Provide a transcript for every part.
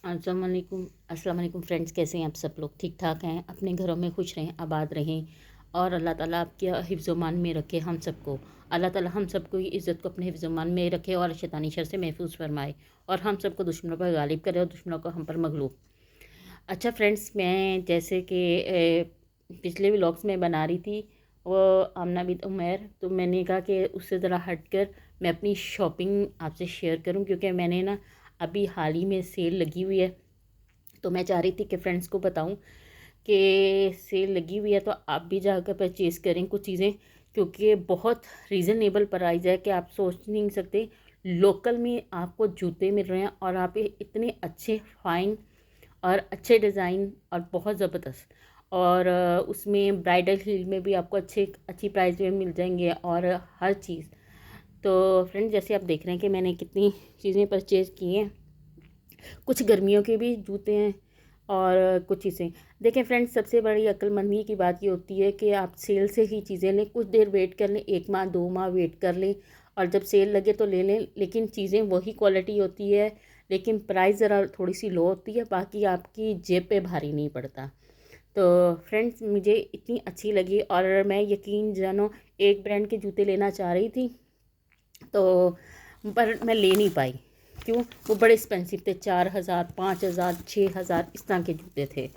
अस्सलाम वालेकुम फ्रेंड्स, कैसे हैं आप सब लोग? ठीक ठाक हैं? अपने घरों में खुश रहें, आबाद रहें और अल्लाह ताला आपके हिफ्ज़-ओ-मान में रखे हम सबको। अल्लाह ताला हम सबको ही इज़्ज़त को अपने हिफ्ज़-ओ-मान में रखे और शैतानी शर से महफूज फरमाए और हम सबको दुश्मनों पर गालिब करे और दुश्मनों को हम पर मगलूब। अच्छा फ्रेंड्स, मैं जैसे कि पिछले व्लॉग्स में बना रही थी वो आमना बिन उमैर, तो मैंने कहा कि उससे ज़रा हटकर मैं अपनी शॉपिंग आपसे शेयर करूं, क्योंकि मैंने ना अभी हाल ही में सेल लगी हुई है, तो मैं चाह रही थी कि फ्रेंड्स को बताऊं कि सेल लगी हुई है तो आप भी जाकर परचेज़ करें कुछ चीज़ें, क्योंकि बहुत रीज़नेबल प्राइस है कि आप सोच नहीं सकते। लोकल में आपको जूते मिल रहे हैं और आप इतने अच्छे फाइन और अच्छे डिज़ाइन और बहुत ज़बरदस्त, और उसमें ब्राइडल हील में भी आपको अच्छी प्राइस में मिल जाएंगे और हर चीज़। तो फ्रेंड, जैसे आप देख रहे हैं कि मैंने कितनी चीज़ें परचेज़ की हैं। कुछ गर्मियों के भी जूते हैं और कुछ चीज़ें। देखें फ्रेंड्स, सबसे बड़ी अक्लमंदी की बात ये होती है कि आप सेल से ही चीज़ें लें, कुछ देर वेट कर लें, 1 माह 2 माह वेट कर लें और जब सेल लगे तो ले लें, लेकिन चीज़ें वही क्वालिटी होती है, लेकिन प्राइस ज़रा थोड़ी सी लो होती है, बाकी आपकी जेब पे भारी नहीं पड़ता। तो फ्रेंड्स, मुझे इतनी अच्छी लगी और मैं यकीन जानो एक ब्रांड के जूते लेना चाह रही थी, तो पर मैं ले नहीं पाई। क्यों? वो बड़े एक्सपेंसिव थे, 4,000 5,000 6,000 इस तरह के जूते थे।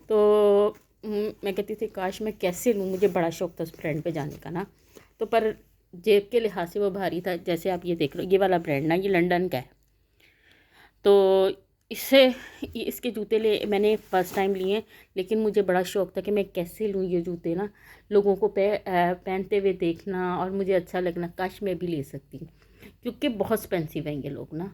तो मैं कहती थी काश मैं कैसे लूँ, मुझे बड़ा शौक था उस ब्रांड पे जाने का ना। तो पर जेब के लिहाज से वो भारी था। जैसे आप ये देख लो, ये वाला ब्रांड ना, ये लंदन का है। तो इससे इसके जूते ले मैंने फ़र्स्ट टाइम लिए, लेकिन मुझे बड़ा शौक़ था कि मैं कैसे लूँ ये जूते ना, लोगों को पहनते हुए देखना और मुझे अच्छा लगना, काश मैं भी ले सकती, क्योंकि बहुत एक्सपेंसिव हैं ये लोग ना।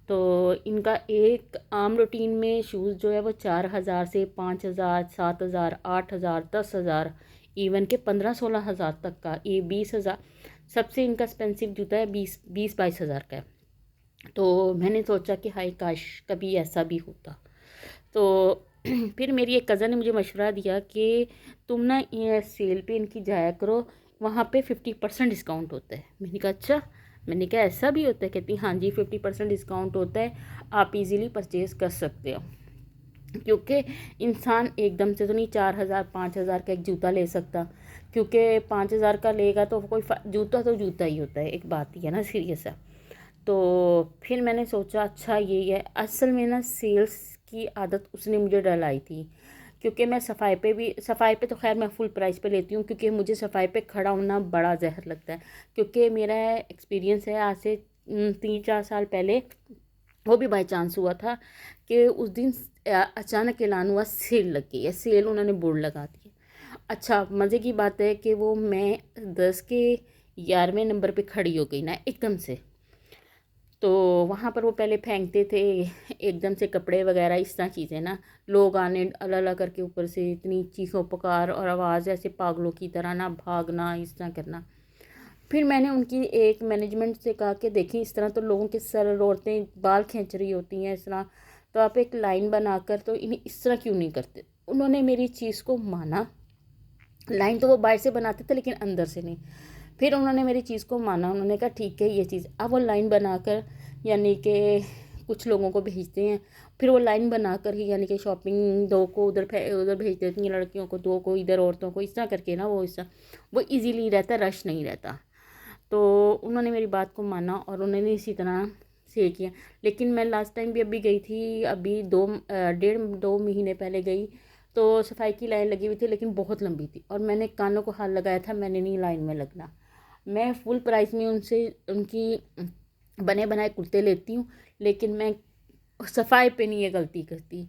तो इनका एक आम रूटीन में शूज़ जो है वो 4,000 से 5,000 7,000 8,000 10,000, इवन के 15-16 हज़ार तक का, ये 20,000, सबसे इनका एक्सपेंसिव जूता है 20-22 हज़ार का है। तो मैंने सोचा कि हाय काश कभी ऐसा भी होता। तो फिर मेरी एक कज़न ने मुझे मशवरा दिया कि तुम ना ये सेल पे इनकी जाया करो, वहाँ पे 50% डिस्काउंट होता है। मैंने कहा अच्छा। मैंने कहा ऐसा भी होता है? कहती हाँ जी, 50% डिस्काउंट होता है, आप इजीली परचेज़ कर सकते हो। क्योंकि इंसान एकदम से तो नहीं 4,000 5,000 का एक जूता ले सकता, क्योंकि 5,000 का लेगा तो कोई जूता तो जूता ही होता है, एक बात ही है ना, सीरियस है। तो फिर मैंने सोचा अच्छा ये है। असल में ना सेल्स की आदत उसने मुझे डलाई थी, क्योंकि मैं सफ़ाई पे तो खैर मैं फुल प्राइस पे लेती हूँ, क्योंकि मुझे सफ़ाई पे खड़ा होना बड़ा जहर लगता है। क्योंकि मेरा एक्सपीरियंस है आज से 3-4 साल पहले, वो भी बाई चांस हुआ था कि उस दिन अचानक ऐलान हुआ सेल लग गई है, सेल उन्होंने बोर्ड लगा दिया। अच्छा मज़े की बात है कि वो मैं 10 के 11वें नंबर पे खड़ी हो गई ना एकदम से। तो वहाँ पर वो पहले फेंकते थे एकदम से कपड़े वगैरह इस तरह चीज़ें ना, लोग आने अला अला करके ऊपर से, इतनी चीखों पुकार और आवाज़, ऐसे पागलों की तरह ना भागना, इस तरह करना। फिर मैंने उनकी एक मैनेजमेंट से कहा कि देखिए इस तरह तो लोगों के सर औरतें बाल खींच रही होती हैं इस तरह, तो आप एक लाइन बनाकर तो इन्हें इस तरह क्यों नहीं करते। उन्होंने मेरी चीज़ को माना। लाइन तो वो बाहर से बनाते थे लेकिन अंदर से नहीं। फिर उन्होंने मेरी चीज़ को माना, उन्होंने कहा ठीक है ये चीज़, अब वो लाइन बनाकर यानी कि कुछ लोगों को भेजते हैं, फिर वो लाइन बनाकर ही यानी कि शॉपिंग 2 को उधर उधर भेज देती हैं लड़कियों को, 2 को इधर औरतों को, इस तरह करके ना वो इजीली रहता, रश नहीं रहता। तो उन्होंने मेरी बात को माना और उन्होंने इसी तरह से किया। लेकिन मैं लास्ट टाइम भी अभी गई थी, अभी 2 महीने पहले गई, तो सफाई की लाइन लगी हुई थी लेकिन बहुत लंबी थी, और मैंने कानों को हाथ लगाया था, मैंने नहीं लाइन में लगना। मैं फुल प्राइस में उनसे उनकी बने बनाए कुर्ते लेती हूँ, लेकिन मैं सफाई पे नहीं ये गलती करती।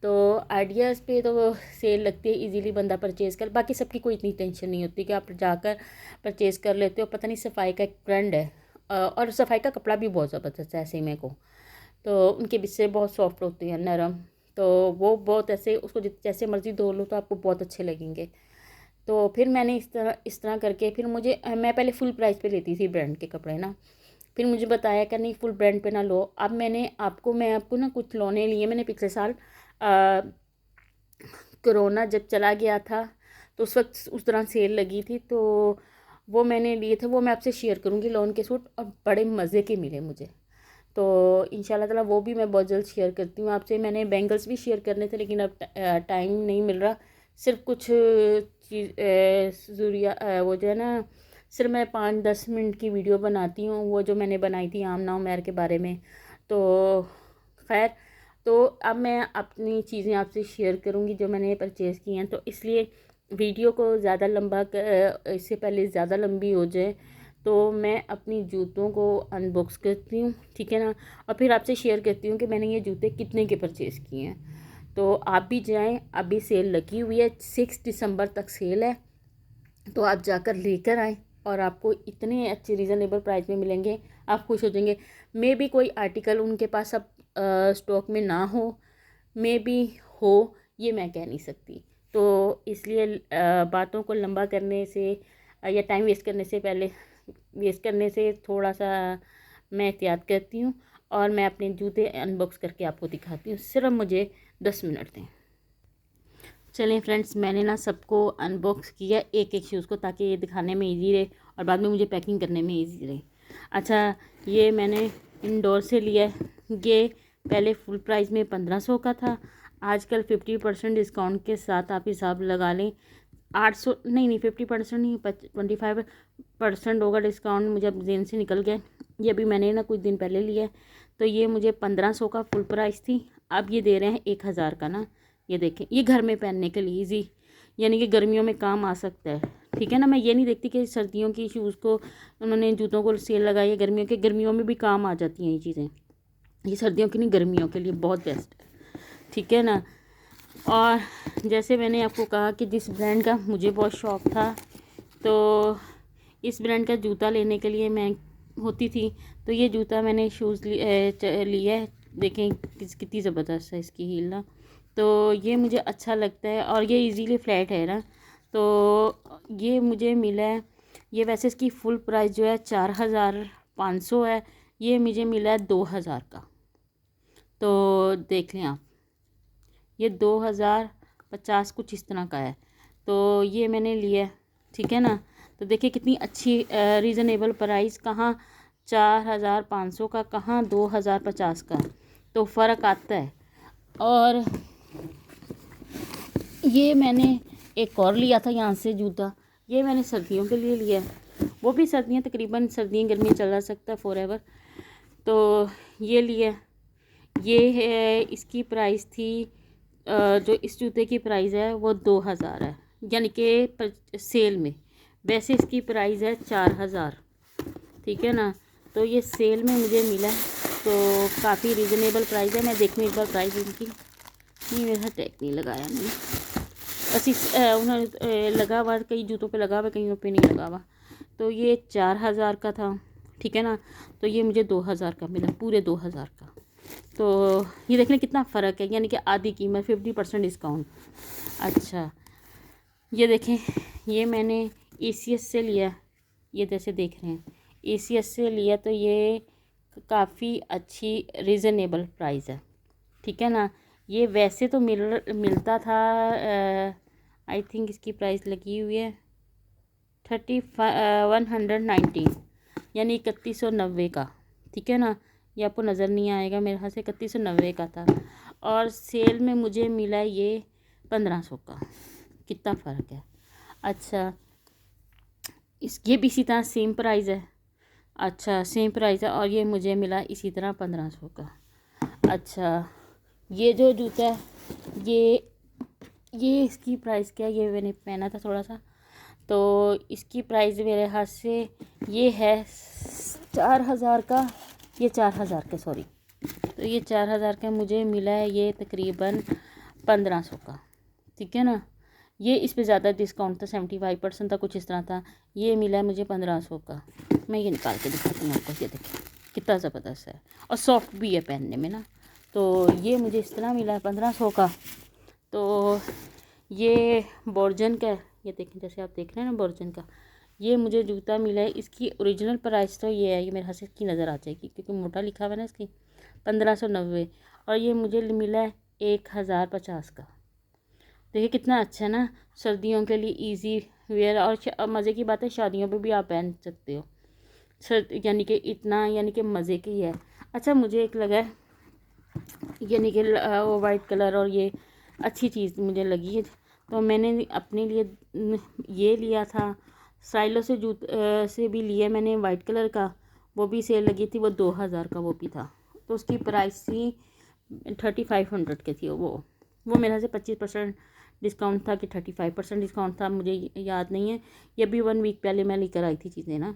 तो आइडियाज़ पे तो सेल लगती है, इजीली बंदा परचेज़ कर, बाकी सबकी कोई इतनी टेंशन नहीं होती कि आप जाकर परचेज़ कर लेते हो। पता नहीं सफाई का एक ट्रेंड है, और सफाई का कपड़ा भी बहुत ज़बरदस्त है ऐसे मेरे को। तो उनके बिस्से बहुत सॉफ्ट होते हैं, नरम। तो वो बहुत ऐसे उसको जैसे मर्ज़ी धो लो तो आपको बहुत अच्छे लगेंगे। तो फिर मैंने इस तरह करके, फिर मैं पहले फुल प्राइस पे लेती थी ब्रांड के कपड़े ना, फिर मुझे बताया कि नहीं फुल ब्रांड पे ना लो। अब मैं आपको ना कुछ खिलौने लिए मैंने पिछले साल, कोरोना जब चला गया था तो उस वक्त उस दौरान सेल लगी थी, तो वो मैंने लिए थे, वो मैं आपसे शेयर करूँगी, लॉन के सूट, और बड़े मज़े के मिले मुझे। तो इंशाल्लाह ताला वो भी मैं बहुत जल्द शेयर करती हूँ आपसे। मैंने बैंगल्स भी शेयर करने थे लेकिन अब टाइम नहीं मिल रहा। सिर्फ कुछ चीज़ ज़रूरिया वो जो है ना, सिर्फ मैं 5-10 मिनट की वीडियो बनाती हूँ, वो जो मैंने बनाई थी आमना उमैर के बारे में। तो खैर, तो अब मैं अपनी चीज़ें आपसे शेयर करूँगी जो मैंने परचेज़ की हैं। तो इसलिए वीडियो को ज़्यादा लंबा इससे पहले ज़्यादा लंबी हो जाए तो मैं अपनी जूतों को अनबॉक्स करती हूँ, ठीक है ना, और फिर आपसे शेयर करती हूँ कि मैंने ये जूते कितने के परचेज़ किए हैं। तो आप भी जाएं, अभी सेल लगी हुई है, 6 दिसंबर तक सेल है, तो आप जाकर लेकर आएँ और आपको इतने अच्छे रीज़नेबल प्राइस में मिलेंगे, आप खुश हो जाएंगे। मे भी कोई आर्टिकल उनके पास अब स्टॉक में ना हो, मे भी हो, ये मैं कह नहीं सकती। तो इसलिए बातों को लंबा करने से या टाइम वेस्ट करने से थोड़ा सा मैं एहतियात करती हूँ और मैं अपने जूते अनबॉक्स करके आपको दिखाती हूँ। सिर्फ मुझे 10 मिनट दें। चलें फ्रेंड्स, मैंने ना सबको अनबॉक्स किया एक एक शूज़ को, ताकि ये दिखाने में इजी रहे और बाद में मुझे पैकिंग करने में इजी रहे। अच्छा, ये मैंने इंडोर से लिया है। ये पहले फुल प्राइस में 1500 का था, आजकल 50% डिस्काउंट के साथ आप हिसाब लगा लें 800, नहीं 50% नहीं, 25% होगा डिस्काउंट, मुझे अब जेन से निकल गया। ये अभी मैंने ना कुछ दिन पहले लिया है, तो ये मुझे 1500 का फुल प्राइस थी, अब ये दे रहे हैं 1000 का ना। ये देखें, ये घर में पहनने के लिए ईजी, यानी कि गर्मियों में काम आ सकता है, ठीक है ना। मैं ये नहीं देखती कि सर्दियों की शूज़ को उन्होंने जूतों को सेल लगाई है, गर्मियों में भी काम आ जाती हैं ये चीज़ें। ये सर्दियों की नहीं, गर्मियों के लिए बहुत बेस्ट है, ठीक है ना। और जैसे मैंने आपको कहा कि जिस ब्रांड का मुझे बहुत शौक़ था, तो इस ब्रांड का जूता लेने के लिए मैं होती थी, तो ये जूता मैंने शूज़ लिया है। देखें कितनी ज़बरदस्त है इसकी हील ना, तो ये मुझे अच्छा लगता है और ये इजीली फ्लैट है ना, तो ये मुझे मिला है। ये वैसे इसकी फुल प्राइस जो है 4500 है, ये मुझे मिला है 2000 का। तो देख लें आप, ये 2050 कुछ इस तरह का है, तो ये मैंने लिया, ठीक है ना। तो देखिए कितनी अच्छी रीज़नेबल प्राइस, कहाँ 4500 का, कहाँ 2050 का, तो फ़र्क आता है। और ये मैंने एक और लिया था यहाँ से जूता, ये मैंने सर्दियों के लिए लिया है, वो भी सर्दियाँ तकरीबन सर्दियाँ गर्मियाँ चला सकता है फॉरएवर। तो ये लिया, ये है, इसकी प्राइस थी जो इस जूते की प्राइस है वो 2000 है, यानी कि सेल में। वैसे इसकी प्राइस है 4000, ठीक है ना। तो ये सेल में मुझे मिला, तो काफ़ी रीज़नेबल प्राइस है। मैं देखूँ एक बार प्राइस इनकी, नहीं मेरा टैग नहीं लगाया मैंने, बस उन्होंने लगा हुआ, कई जूतों पे लगा हुआ, कईयों पे नहीं लगा हुआ। तो ये 4000 का था, ठीक है ना, तो ये मुझे 2000 का मिला, पूरे 2000 का। तो ये देख लें कितना फ़र्क है, यानी कि आधी कीमत, 50% डिस्काउंट। अच्छा, ये देखें, ये मैंने ACS से लिया, ये जैसे देख रहे हैं ACS से लिया, तो ये काफ़ी अच्छी रीज़नेबल प्राइस है, ठीक है ना। ये वैसे तो मिलता था, आई थिंक इसकी प्राइस लगी हुई है 190, यानी 3190 का, ठीक है ना। ये आपको नज़र नहीं आएगा, मेरे ख्याल से 3190 का था, और सेल में मुझे मिला ये 1500 का। कितना फ़र्क है। अच्छा, ये भी इसी तरह सेम प्राइस है, अच्छा सेम प्राइस है, और ये मुझे मिला इसी तरह 1500 का। अच्छा, ये जो जूता है, ये इसकी प्राइस क्या है, ये मैंने पहना था थोड़ा सा, तो इसकी प्राइस मेरे हाथ से ये है 4000 का, ये 4000 का, सॉरी, तो ये 4000 का मुझे मिला है ये तकरीबन 1500 का, ठीक है ना। ये इस पे ज़्यादा डिस्काउंट था, 75% था, कुछ इस तरह था। ये मिला है मुझे 1500 का। मैं ये निकाल के दिखाती हूँ आपको, ये देखिए कितना ज़बरदस्त है और सॉफ्ट भी है पहनने में ना। तो ये मुझे इस तरह मिला है 1500 का। तो ये बोर्जन का, ये देखें जैसे आप देख रहे हैं ना बोर्जन का, ये मुझे जूता मिला है। इसकी ओरिजिनल प्राइस तो ये है, ये मेरे हाथ से की नज़र आ जाएगी क्योंकि मोटा लिखा हुआ है ना इसकी, 1590, और ये मुझे मिला है 1050 का। देखिए कितना अच्छा है ना, सर्दियों के लिए इजी वेयर, और मज़े की बात है शादियों पे भी आप पहन सकते हो, यानी कि इतना, यानी कि मज़े की है। अच्छा मुझे एक लगा है यानी कि वो वाइट कलर और ये अच्छी चीज़ मुझे लगी है, तो मैंने अपने लिए ये लिया था। स्टाइलो से से भी लिया मैंने वाइट कलर का, वो भी सेल लगी थी, वो 2000 का वो भी था। तो उसकी प्राइस थी 3500 की थी वो मेरे से 25% डिस्काउंट था कि 35% डिस्काउंट था, मुझे याद नहीं है। ये भी 1 वीक पहले मैं लेकर आई थी चीज़ें ना।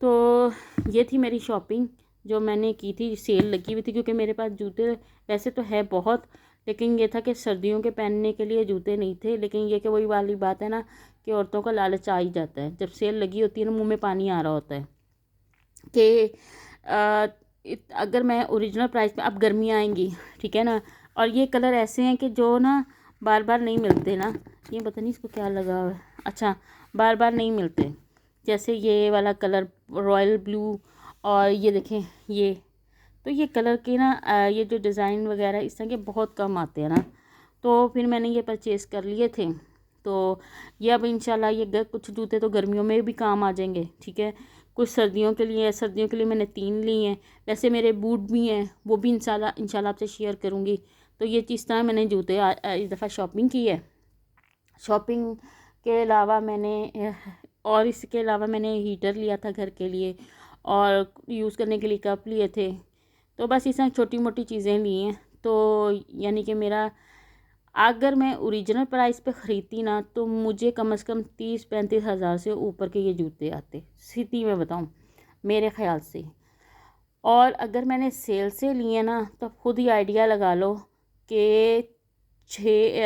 तो ये थी मेरी शॉपिंग जो मैंने की थी, सेल लगी हुई थी, क्योंकि मेरे पास जूते वैसे तो है बहुत, लेकिन ये था कि सर्दियों के पहनने के लिए जूते नहीं थे। लेकिन ये कि वही वाली बात है ना कि औरतों का लालच आ ही जाता है, जब सेल लगी होती है ना मुंह में पानी आ रहा होता है कि अगर मैं ओरिजिनल प्राइस में, अब गर्मियाँ आएंगी ठीक है ना, और ये कलर ऐसे हैं कि जो ना बार बार नहीं मिलते ना, ये पता नहीं इसको क्या लगा हुआ है, अच्छा बार बार नहीं मिलते। जैसे ये वाला कलर रॉयल ब्लू, और ये देखें ये, तो ये कलर के ना ये जो डिज़ाइन वगैरह इस तरह के बहुत कम आते हैं ना, तो फिर मैंने ये परचेज़ कर लिए थे। तो ये अब इंशाल्लाह ये कुछ जूते तो गर्मियों में भी काम आ जाएंगे, ठीक है। कुछ सर्दियों के लिए मैंने 3 ली हैं। वैसे मेरे बूट भी हैं, वो भी इंशाल्लाह आपसे शेयर करूँगी। तो ये चीज़ तरह मैंने जूते इस दफ़ा शॉपिंग की है। शॉपिंग के अलावा मैंने और इसके अलावा मैंने हीटर लिया था घर के लिए, और यूज़ करने के लिए कप लिए थे। तो बस इस तरह छोटी मोटी चीज़ें ली हैं। तो यानी कि मेरा, अगर मैं ओरिजिनल प्राइस पे ख़रीदती ना तो मुझे कम से कम 30-35 हज़ार से ऊपर के ये जूते आते, सीधी मैं बताऊँ मेरे ख़्याल से। और अगर मैंने सेल से लिए ना तो खुद ही आइडिया लगा लो कि 6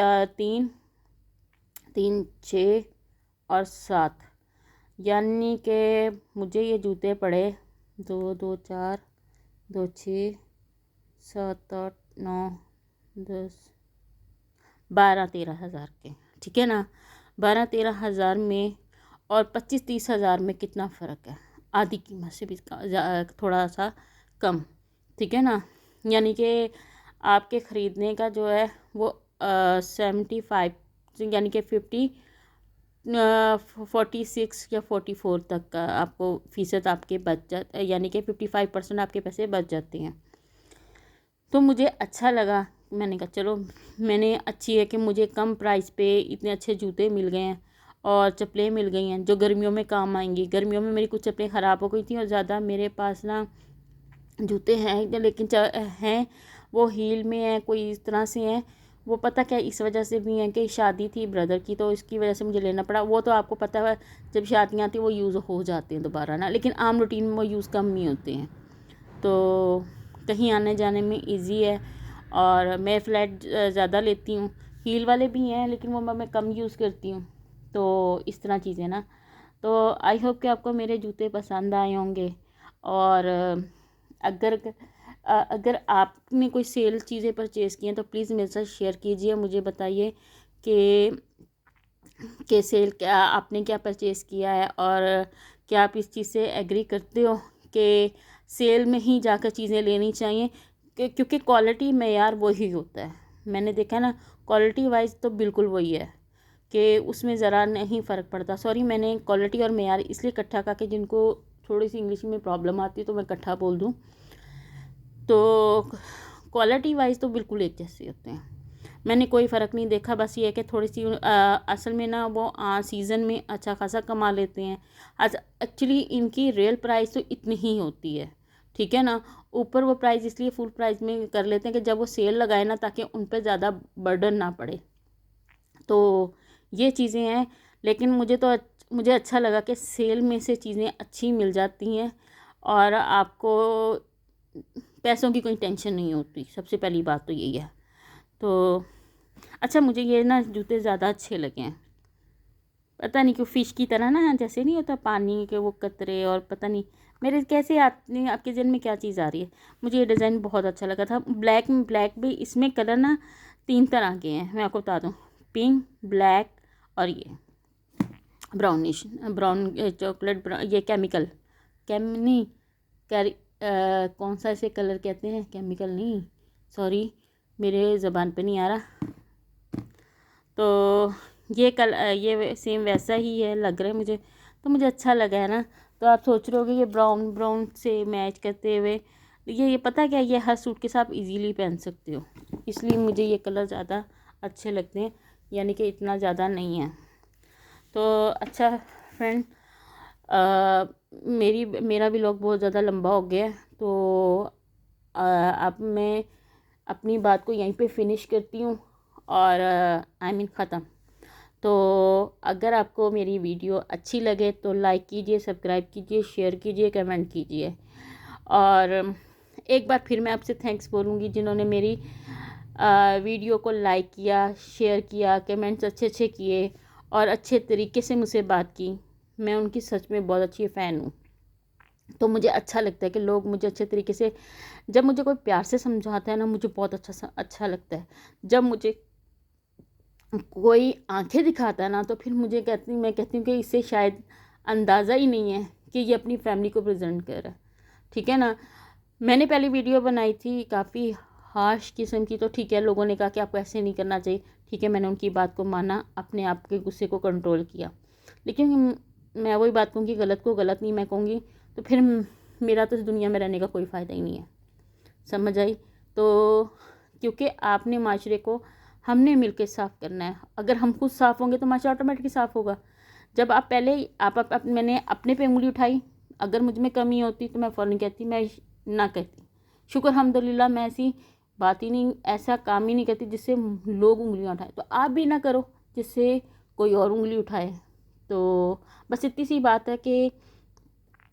यानी कि मुझे ये जूते पड़े 2 2 4 2 6 7 8 9 10 12-13 हज़ार के, ठीक है ना। 12-13 हज़ार में और 25-30 हज़ार में कितना फ़र्क है, आधी कीमत से भी थोड़ा सा कम, ठीक है ना। यानी कि आपके ख़रीदने का जो है वो 75 यानी कि 46 या 44 तक का आपको फ़ीसद आपके बच जाता, यानी कि 55% आपके पैसे बच जाते हैं। तो मुझे अच्छा लगा, मैंने कहा चलो, मैंने अच्छी है कि मुझे कम प्राइस पे इतने अच्छे जूते मिल गए हैं और चप्पलें मिल गई हैं जो गर्मियों में काम आएंगी। गर्मियों में मेरी कुछ चप्पलें ख़राब हो गई थी और ज़्यादा मेरे पास ना जूते हैं, लेकिन हैं वो हील में हैं, कोई इस तरह से हैं। वो पता क्या इस वजह से भी है कि शादी थी ब्रदर की, तो इसकी वजह से मुझे लेना पड़ा। वो तो आपको पता है जब शादियाँ आती हैं वो यूज़ हो जाते हैं दोबारा ना, लेकिन आम रूटीन में वो यूज़ कम ही होते हैं। तो कहीं आने जाने में इजी है। और मैं फ्लैट ज़्यादा लेती हूँ, हील वाले भी हैं लेकिन वो मैं कम यूज़ करती हूँ। तो इस तरह चीज़ें ना, तो आई होप कि आपको मेरे जूते पसंद आए होंगे। और अगर अगर आपने कोई सेल चीज़ें परचेज़ की हैं तो प्लीज़ मेरे साथ शेयर कीजिए, मुझे बताइए कि सेल क्या आपने क्या परचेज़ किया है, और क्या आप इस चीज़ से एग्री करते हो कि सेल में ही जाकर चीज़ें लेनी चाहिए, क्योंकि क्वालिटी मेयार वही होता है। मैंने देखा ना, क्वालिटी वाइज तो बिल्कुल वही है कि उसमें ज़रा नहीं फ़र्क पड़ता। सॉरी, मैंने क्वालिटी और मेयार इसलिए इकट्ठा करके, जिनको थोड़ी सी इंग्लिश में प्रॉब्लम आती है तो मैं इकट्ठा बोल दूँ, तो क्वालिटी वाइज तो बिल्कुल एक जैसे होते हैं। मैंने कोई फ़र्क नहीं देखा, बस ये है कि थोड़ी सी असल में ना वो सीज़न में अच्छा खासा कमा लेते हैं। एक्चुअली इनकी रियल प्राइस तो इतनी ही होती है, ठीक है ना। ऊपर वो प्राइस इसलिए फुल प्राइस में कर लेते हैं कि जब वो सेल लगाए ना, ताकि उन पर ज़्यादा बर्डन ना पड़े। तो ये चीज़ें हैं, लेकिन मुझे अच्छा लगा कि सेल में से चीज़ें अच्छी मिल जाती हैं और आपको पैसों की कोई टेंशन नहीं होती। सबसे पहली बात तो यही है। तो अच्छा, मुझे ये ना जूते ज़्यादा अच्छे लगे हैं, पता नहीं क्यों, फ़िश की तरह ना, जैसे नहीं होता पानी के वो कतरे, और पता नहीं मेरे कैसे आपके जहन में क्या चीज़ आ रही है। मुझे ये डिज़ाइन बहुत अच्छा लगा था। ब्लैक भी, इसमें कलर ना 3 तरह के हैं, मैं आपको बता दूँ, पिंक, ब्लैक और ये ब्राउनिश, ब्राउन चॉकलेट ब्राउन, ये केमिकल नहीं कैरी कौन सा इसे कलर कहते हैं, केमिकल नहीं, सॉरी मेरे ज़बान पे नहीं आ रहा। तो ये सेम वैसा ही है लग रहा है मुझे, तो मुझे अच्छा लगा है ना। तो आप सोच रहे होगे ये ब्राउन से मैच करते हुए ये पता क्या, ये हर सूट के साथ इजीली पहन सकते हो, इसलिए मुझे ये कलर ज़्यादा अच्छे लगते हैं, यानी कि इतना ज़्यादा नहीं है। तो अच्छा फ्रेंड, मेरा भी व्लॉग बहुत ज़्यादा लंबा हो गया है, तो अब मैं अपनी बात को यहीं पे फिनिश करती हूँ और आई मीन ख़त्म। तो अगर आपको मेरी वीडियो अच्छी लगे तो लाइक कीजिए, सब्सक्राइब कीजिए, शेयर कीजिए, कमेंट कीजिए। और एक बार फिर मैं आपसे थैंक्स बोलूँगी जिन्होंने मेरी वीडियो को लाइक किया, शेयर किया, कमेंट्स अच्छे अच्छे किए और अच्छे तरीके से मुझसे बात की। मैं उनकी सच में बहुत अच्छी फ़ैन हूँ। तो मुझे अच्छा लगता है कि लोग मुझे अच्छे तरीके से, जब मुझे कोई प्यार से समझाता है ना, मुझे बहुत अच्छा लगता है। जब मुझे कोई आंखें दिखाता है ना, तो फिर मैं कहती हूँ कि इससे शायद अंदाज़ा ही नहीं है कि ये अपनी फैमिली को प्रेजेंट कर रहा है। ठीक है ना। मैंने पहले वीडियो बनाई थी काफ़ी हार्श किस्म की, तो ठीक है, लोगों ने कहा कि आपको ऐसे नहीं करना चाहिए। ठीक है, मैंने उनकी बात को माना, अपने आप के गुस्से को कंट्रोल किया। लेकिन मैं वही बात कहूँगी, गलत को गलत नहीं मैं कहूँगी, तो फिर मेरा तो इस दुनिया में रहने का कोई फ़ायदा ही नहीं है। समझ आई। तो क्योंकि आपने माशरे को हमने मिलकर साफ़ करना है। अगर हम खुद साफ़ होंगे तो माशरा ऑटोमेटिकली साफ़ होगा। जब आप पहले मैंने अपने पे उंगली उठाई, अगर मुझ में कमी होती तो मैं फ़ौरन कहती, मैं ना कहती। शुक्र अल्हम्दुलिल्लाह, मैं ऐसी बात ही नहीं, ऐसा काम ही नहीं करती जिससे लोग उंगलियां उठाएं। तो आप भी ना करो जिससे कोई और उंगली उठाए। तो बस इतनी सी बात है कि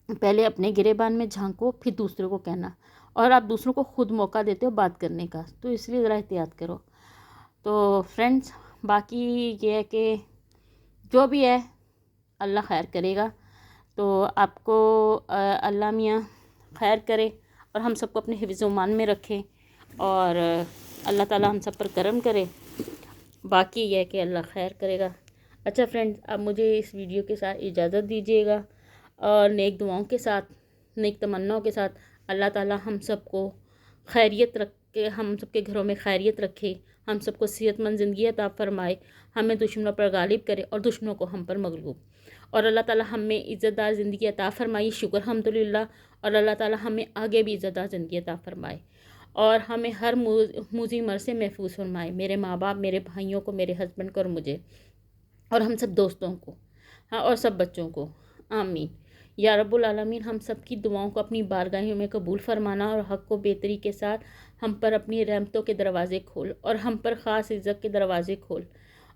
पहले अपने गिरेबान में झांको, फिर दूसरों को कहना, और आप दूसरों को खुद मौका देते हो बात करने का, तो इसलिए ज़रा एहतियात करो। तो फ्रेंड्स, बाकी ये है कि जो भी है अल्लाह खैर करेगा। तो आपको अल्लाह मियाँ खैर करे और हम सबको अपने हिफ्ज़ मान में रखें, और अल्लाह ताला हम सब पर करम करे। बाकी ये है कि अल्लाह खैर करेगा। अच्छा फ्रेंड्स, अब मुझे इस वीडियो के साथ इजाज़त दीजिएगा, और नेक दुआओं के साथ, नेक तमन्नाओं के साथ, अल्लाह ताला हम सबको खैरियत रखे, हम सबके घरों में खैरियत रखे, हम सबको सेहतमंद ज़िंदगी अता फ़रमाए, हमें दुश्मनों पर गालिब करे और दुश्मनों को हम पर मगलूब, और अल्लाह ताला हमें इज़्ज़तदार ज़िंदगी अता फ़रमाए, शुक्र अल्हम्दुलिल्लाह। और अल्लाह ताला हमें आगे भी इज़्ज़तदार ज़िंदगी अता फ़रमाए, और हमें हर मूज़ी मर से महफूज फरमाए, मेरे माँ बाप, मेरे भाइयों को, मेरे हस्बैंड को और मुझे, और हम सब दोस्तों को, हाँ, और सब बच्चों को। आमीन या रब्बुल आलमीन। हम सब की दुआओं को अपनी बारगाहों में कबूल फरमाना, और हक़ को बेहतरी के साथ हम पर अपनी रहमतों के दरवाज़े खोल, और हम पर ख़ास इज़्ज़त के दरवाज़े खोल,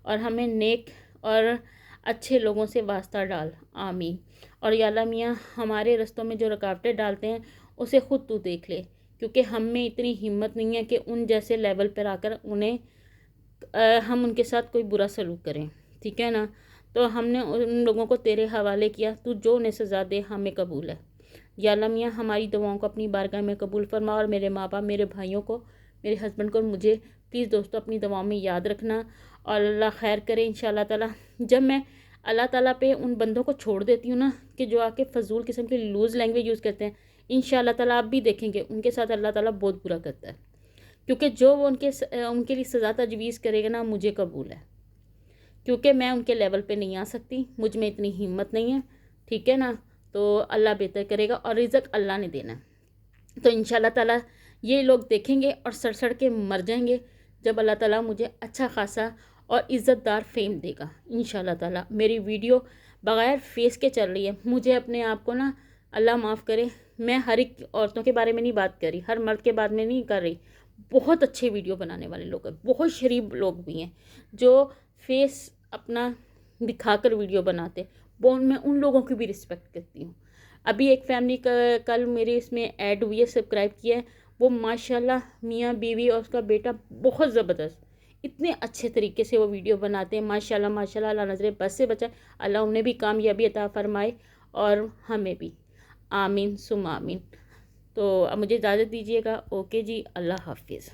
और हमें नेक और अच्छे लोगों से वास्ता डाल। आमीन। और या अल्लाह मियाँ, हमारे रस्तों में जो रुकावटें डालते हैं उसे ख़ुद तू देख ले, क्योंकि हम में इतनी हिम्मत नहीं है कि उन जैसे लेवल पर आकर हम उनके साथ कोई बुरा सलूक करें। ठीक है ना। तो हमने उन लोगों को तेरे हवाले किया, तू जो उन्हें सज़ा दे हमें कबूल है। या अल्लाह मियाँ, हमारी दुआओं को अपनी बारगाह में कबूल फरमा, और मेरे माँ बाप, मेरे भाइयों को, मेरे हस्बैंड को और मुझे प्लीज़ दोस्तों अपनी दुआओं में याद रखना, और अल्लाह खैर करे इंशाअल्लाह ताला। जब मैं अल्लाह ताला पे उन बंदों को छोड़ देती हूँ ना, कि जो आके फ़जूल किस्म की लूज़ लैंग्वेज यूज़ करते हैं, इंशाअल्लाह ताला आप भी देखेंगे उनके साथ अल्लाह ताला बहुत बुरा करता है, क्योंकि जो वो उनके लिए सज़ा तजवीज़ करेगा ना, मुझे कबूल है, क्योंकि मैं उनके लेवल पे नहीं आ सकती, मुझ में इतनी हिम्मत नहीं है। ठीक है ना। तो अल्लाह बेहतर करेगा, और रिज़्क़ अल्लाह ने देना है। तो इंशाअल्लाह ताला ये लोग देखेंगे और सड़ सड़ के मर जाएंगे, जब अल्लाह ताला मुझे अच्छा खासा और इज़्ज़तदार फेम देगा इंशाअल्लाह ताला। मेरी वीडियो बग़ैर फेस के चल रही है, मुझे अपने आप को ना, अल्लाह माफ़ करे, मैं हर एक औरतों के बारे में नहीं बात कर रही, हर मर्द के बारे में नहीं कर रही। बहुत अच्छे वीडियो बनाने वाले लोग हैं, बहुत शरीफ लोग भी हैं जो फेस अपना दिखाकर वीडियो बनाते, वो मैं उन लोगों की भी रिस्पेक्ट करती हूँ। अभी एक फैमिली कल मेरे इसमें ऐड हुई है, सब्सक्राइब किया है, वो माशाल्लाह मियाँ बीवी और उसका बेटा बहुत ज़बरदस्त, इतने अच्छे तरीके से वो वीडियो बनाते हैं, माशाल्लाह माशाल्लाह। अल्लाह नज़र बस से बचाए, अल्लाह उन्हें भी कामयाबी अता फ़रमाए, और हमें भी। आमीन सुम आमीन। तो अब मुझे इजाज़त दीजिएगा। ओके जी, अल्लाह हाफिज़।